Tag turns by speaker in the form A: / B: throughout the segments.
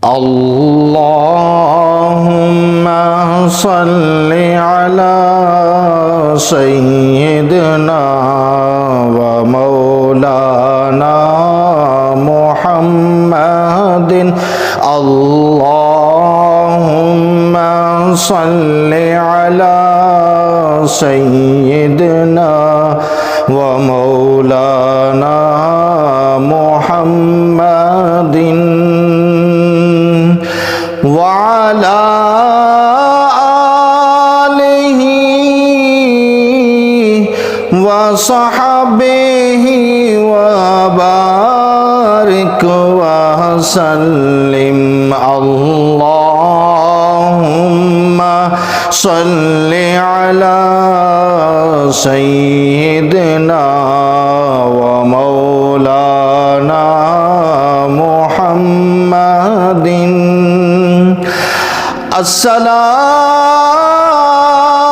A: اللهم صل على سيدنا ومولانا محمد اللهم صل على سيدنا ومولانا محمد وعلى آله وصحبه وبارك وسلم اللهم صل على سيدنا ومولانا محمد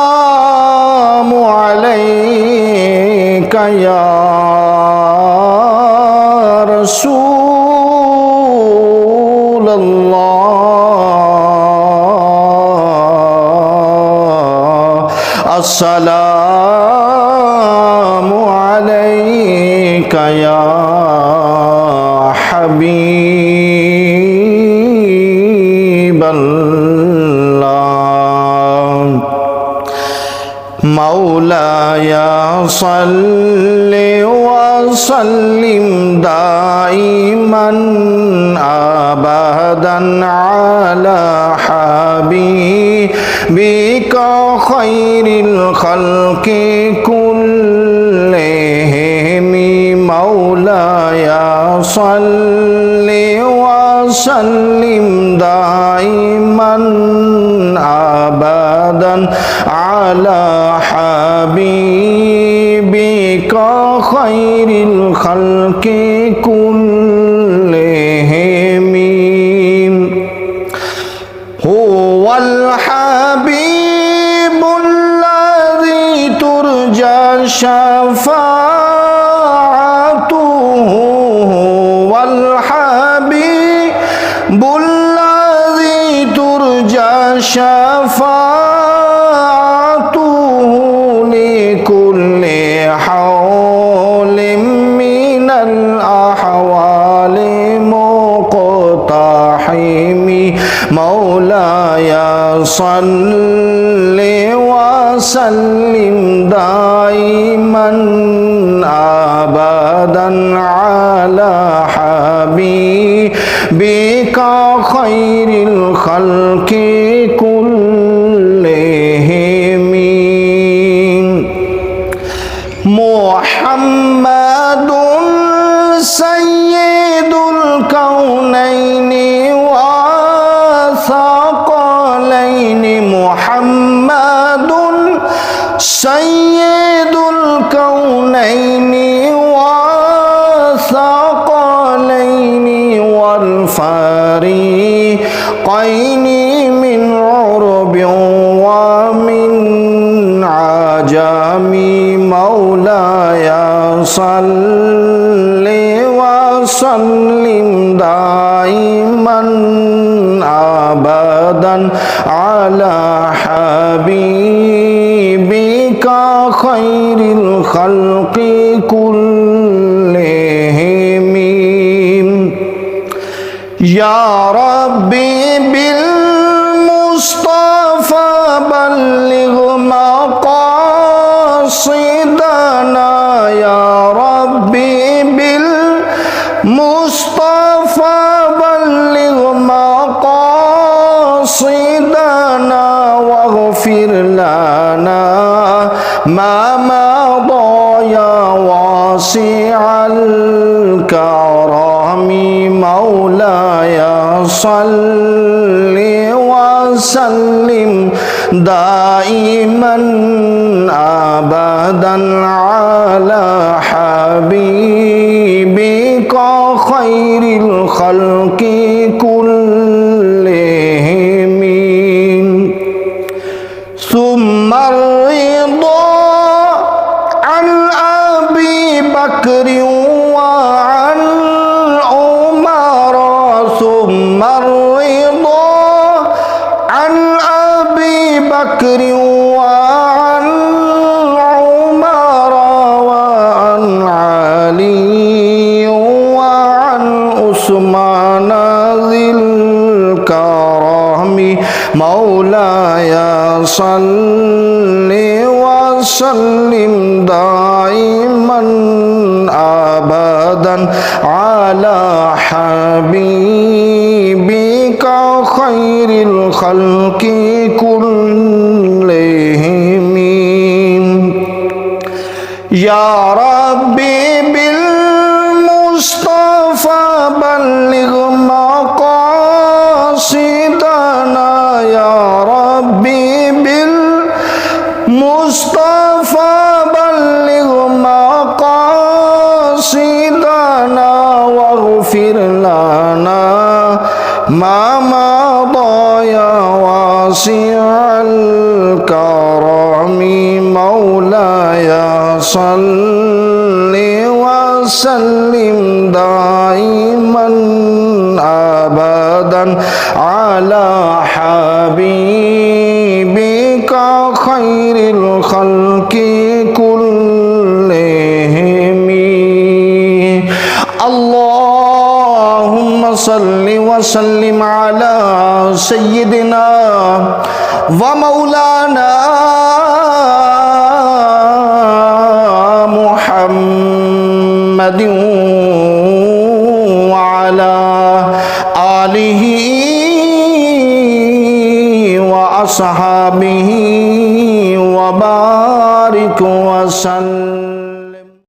A: السلام عليك يا رسول الله السلام عليك يا حبيب الله مولاي صل وسلم دائما أبدا على حبيبك خير الخلق كلهم مولاي صل وسلم دائما أبدا على حبيبك خير الخلق كلهم هو الحبيب الذي ترجى شفاعته هو الحبيب الذي ترجى شفاعته لكل حول من الأحوال مقتحم مولاي صل وسلم دائما أبدا على حبيبك خير الخلق كلهم محمد سيد الكونين وثقلين محمد سيد الكونين وثقلين والفريقين من عرب ومن عجم مولاي صل وسلم دائما أبدا على حبيبك خير الخلق كلهم يا ربي بالمصطفى بلغ مقاصدنا يا ربي بالمصطفى بلغ مقاصدنا واغفر لنا ما مضى يا واسع الكرم مولاي صل وسلم دائما أبدا على حبيبك خير الخلق كلهم ثم الرضا عن أبي بكر وعن عمر ثم الرضا عثمان ذي الكرم مولاي صل وسلم دائما أبدا على حبيبك خير الخلق كلهم يا ربي بالمصطفى بلغ مقاصدنا يا ربي بالمصطفى بلغ مقاصدنا واغفر لنا ما مضى يا واسع الكرم مولاي صل وسلم دائما أبدا على حبيبك خير الخلق كلهم اللهم صل وسلم على سيدنا ومولانا محمد وعلى آله وأصحابه وبارك وسلم